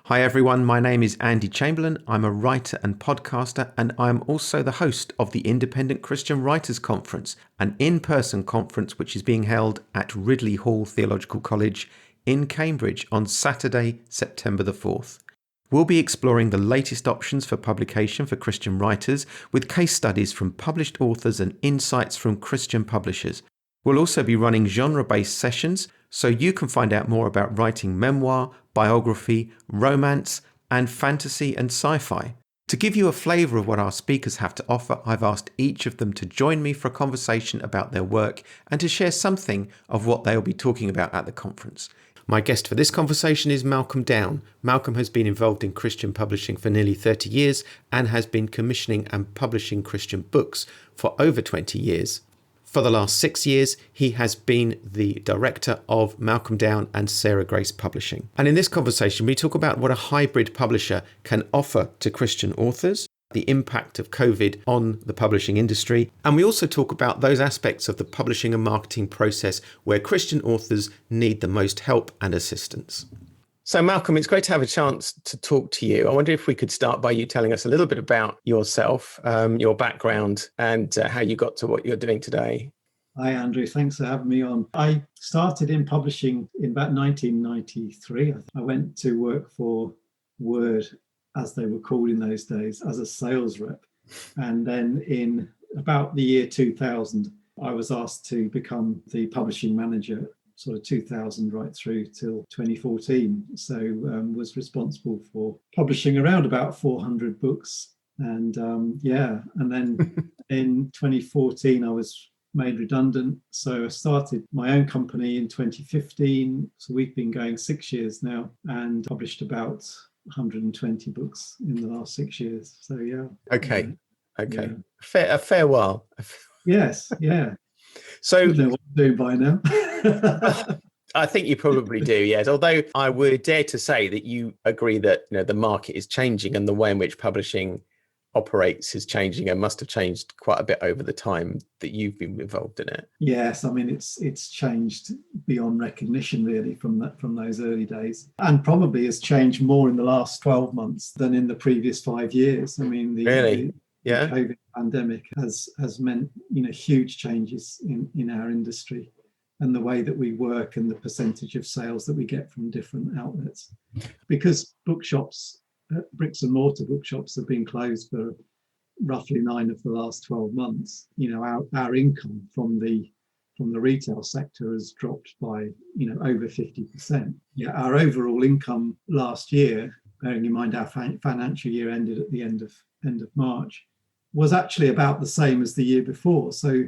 Hi everyone, my name is Andy Chamberlain. I'm a writer and podcaster, and I'm also the host of the Independent Christian Writers Conference, an in-person conference which is being held at Ridley Hall Theological College in Cambridge on Saturday, September the 4th. We'll be exploring the latest options for publication for Christian writers with case studies from published authors and insights from Christian publishers. We'll also be running genre-based sessions so you can find out more about writing memoir, biography, romance, and fantasy and sci-fi. To give you a flavour of what our speakers have to offer, I've asked each of them to join me for a conversation about their work and to share something of what they'll be talking about at the conference. My guest for this conversation is Malcolm Down. Malcolm has been involved in Christian publishing for nearly 30 years and has been commissioning and publishing Christian books for over 20 years. For the last 6 years, he has been the director of Malcolm Down and Sarah Grace Publishing. And in this conversation, we talk about what a hybrid publisher can offer to Christian authors, the impact of COVID on the publishing industry, and we also talk about those aspects of the publishing and marketing process where Christian authors need the most help and assistance. So Malcolm, it's great to have a chance to talk to you. I wonder if we could start by you telling us a little bit about yourself, your background, and how you got to what you're doing today. Hi, Andrew. Thanks for having me on. I started in publishing in about 1993. I went to work for Word, as they were called in those days, as a sales rep. And then in about the year 2000, I was asked to become the publishing manager, sort of 2000 right through till 2014. So was responsible for publishing around about 400 books. And and then in 2014, I was made redundant. So I started my own company in 2015. So we've been going 6 years now and published about 120 books in the last 6 years. So yeah. Okay. Yeah. A fair while. Yes. Yeah. So you know what I'm doing by now. I think you probably do, yes. Although I would dare to say that you agree that the market is changing and the way in which publishing operates is changing and must have changed quite a bit over the time that you've been involved in it. Yes, I mean it's changed beyond recognition really from those early days, and probably has changed more in the last 12 months than in the previous 5 years. I mean the COVID pandemic has meant huge changes in our industry and the way that we work and the percentage of sales that we get from different outlets, because bookshops, bricks and mortar bookshops, have been closed for roughly 9 of the last 12 months. Our income from the retail sector has dropped by over 50%. Yeah, our overall income last year, bearing in mind our financial year ended at the end of March, was actually about the same as the year before. So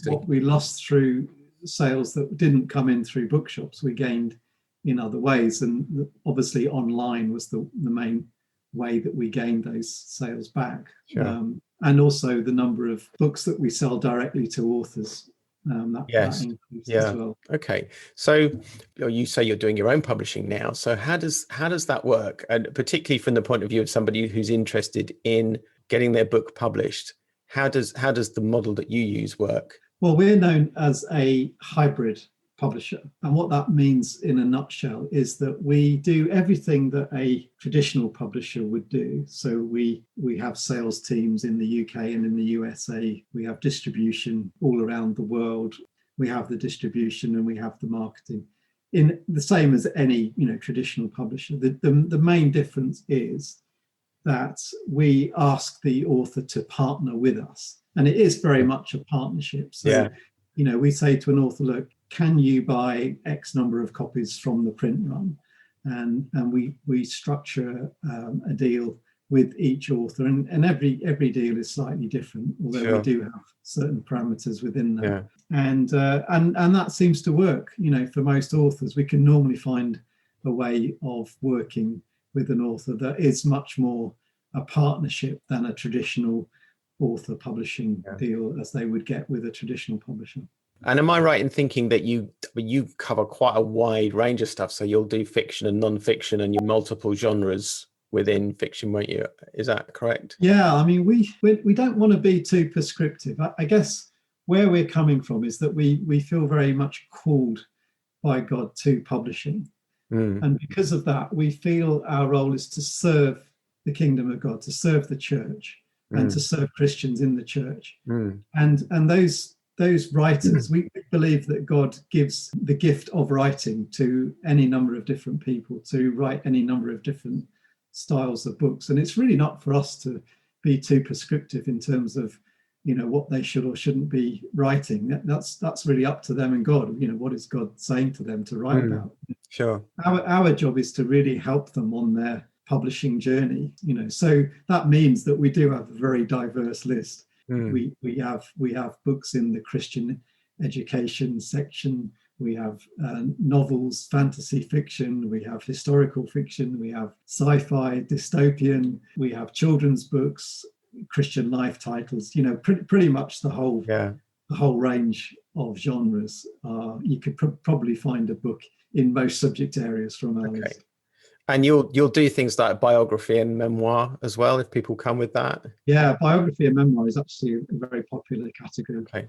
what we lost through sales that didn't come in through bookshops, we gained in other ways, and obviously online was the main way that we gained those sales back. Sure. And also the number of books that we sell directly to authors, that increased as well. Okay, so you say you're doing your own publishing now, so how does that work, and particularly from the point of view of somebody who's interested in getting their book published, how does the model that you use work? Well, we're known as a hybrid publisher. And what that means in a nutshell is that we do everything that a traditional publisher would do. So we have sales teams in the UK and in the USA. We have distribution all around the world. We have the distribution and we have the marketing. In the same as any traditional publisher. The main difference is that we ask the author to partner with us. And it is very much a partnership. So we say to an author, look, can you buy X number of copies from the print run? And we structure a deal with each author, and every deal is slightly different, although we do have certain parameters within that. And that seems to work. For most authors, we can normally find a way of working with an author that is much more a partnership than a traditional author publishing deal as they would get with a traditional publisher. And am I right in thinking that you cover quite a wide range of stuff? So you'll do fiction and non-fiction and your multiple genres within fiction, won't you? Is that correct? Yeah, I mean, we don't want to be too prescriptive. I guess where we're coming from is that we feel very much called by God to publishing. Mm, And because of that, we feel our role is to serve the kingdom of God, to serve the church, and to mm, serve Christians in the church. mm, And those writers, we believe that God gives the gift of writing to any number of different people to write any number of different styles of books. And it's really not for us to be too prescriptive in terms of, what they should or shouldn't be writing. That's really up to them and God. What is God saying to them to write mm. about? Sure. Our job is to really help them on their publishing journey. So that means that we do have a very diverse list. Mm, We have books in the Christian education section. We have novels, fantasy fiction. We have historical fiction. We have sci-fi, dystopian. We have children's books, Christian life titles. Pretty much yeah. the whole range of genres. You could probably find a book in most subject areas from our Okay. list. And you'll do things like biography and memoir as well if people come with that. Yeah, biography and memoir is actually a very popular category. Okay.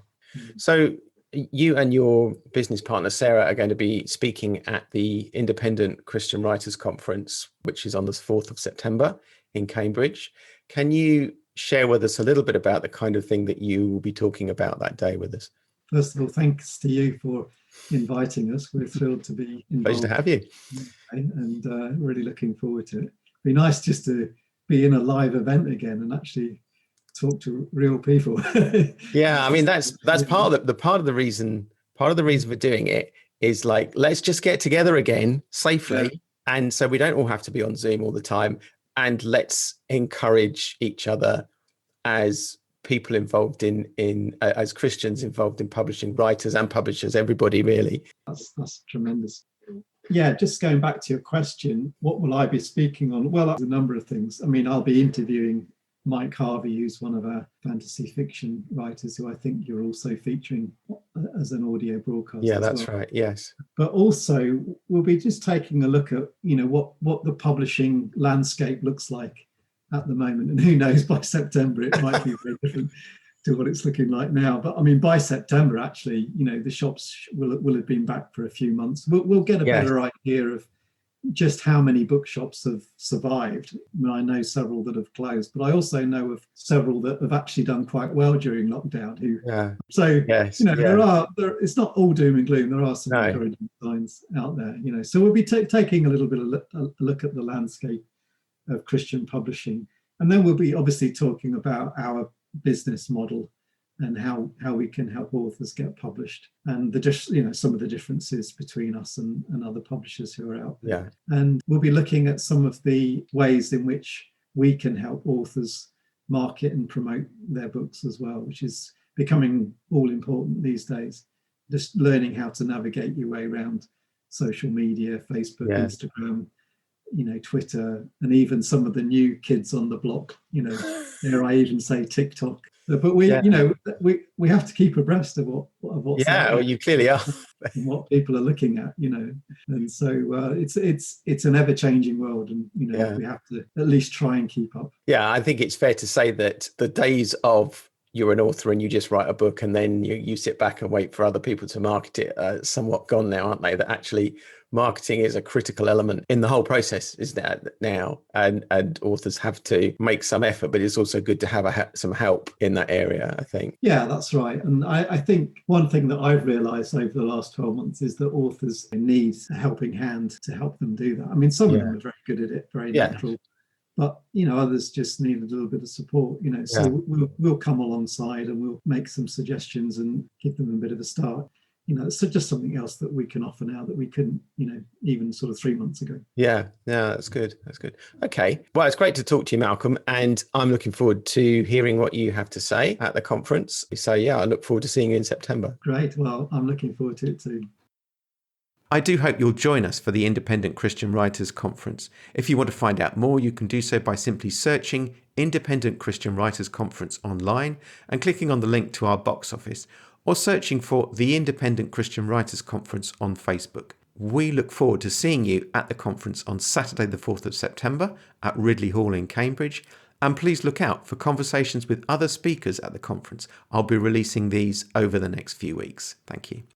So you and your business partner Sarah are going to be speaking at the Independent Christian Writers Conference, which is on the 4th of September in Cambridge. Can you share with us a little bit about the kind of thing that you will be talking about that day with us? First of all, thanks to you for inviting us. We're thrilled to be Pleasure to involved have you. and really looking forward to it. It'd be nice just to be in a live event again and actually talk to real people. Yeah, I mean that's part of the reason for doing it is like let's just get together again Yeah, safely, and so we don't all have to be on Zoom all the time, and let's encourage each other as people involved in as Christians involved in publishing, writers and publishers, everybody really. that's tremendous. Yeah, just going back to your question, what will I be speaking on? Well, a number of things. I mean, I'll be interviewing Mike Harvey, who's one of our fantasy fiction writers, who I think you're also featuring as an audio broadcast Yeah, as that's well. right. Yes. But also, we'll be just taking a look at, what the publishing landscape looks like at the moment. And who knows, by September, it might be very different to what it's looking like now. But I mean, by September, actually, the shops will have been back for a few months. We'll get a Yes. better idea of just how many bookshops have survived. I mean, I know several that have closed, but I also know of several that have actually done quite well during lockdown. Yeah. So Yes. Yeah. it's not all doom and gloom. There are some No. encouraging signs out there. So we'll be taking a little bit of a look at the landscape of Christian publishing, and then we'll be obviously talking about our business model and how we can help authors get published, and some of the differences between us and other publishers who are out there. Yeah. And we'll be looking at some of the ways in which we can help authors market and promote their books as well, which is becoming all important these days. Just learning how to navigate your way around social media, Facebook, Yeah. Instagram, Twitter, and even some of the new kids on the block, dare I even say TikTok. But we have to keep abreast of what's Yeah, out well, there you clearly are. and what people are looking at, and so it's an ever-changing world, and Yeah. we have to at least try and keep up. Yeah, I think it's fair to say that the days of you're an author and you just write a book and then you sit back and wait for other people to market it are somewhat gone now, aren't they? That actually marketing is a critical element in the whole process, is that now, and authors have to make some effort, but it's also good to have some help in that area, I think. Yeah, that's right. And I think one thing that I've realized over the last 12 months is that authors need a helping hand to help them do that. I mean, some of them are very good at it, very natural. But others just need a little bit of support. So we'll come alongside and we'll make some suggestions and give them a bit of a start. It's just something else that we can offer now that we couldn't, even sort of 3 months ago. Yeah, that's good. That's good. Okay. Well, it's great to talk to you, Malcolm, and I'm looking forward to hearing what you have to say at the conference. So yeah, I look forward to seeing you in September. Great. Well, I'm looking forward to it too. I do hope you'll join us for the Independent Christian Writers Conference. If you want to find out more, you can do so by simply searching Independent Christian Writers Conference online and clicking on the link to our box office, or searching for the Independent Christian Writers Conference on Facebook. We look forward to seeing you at the conference on Saturday the 4th of September at Ridley Hall in Cambridge, and please look out for conversations with other speakers at the conference. I'll be releasing these over the next few weeks. Thank you.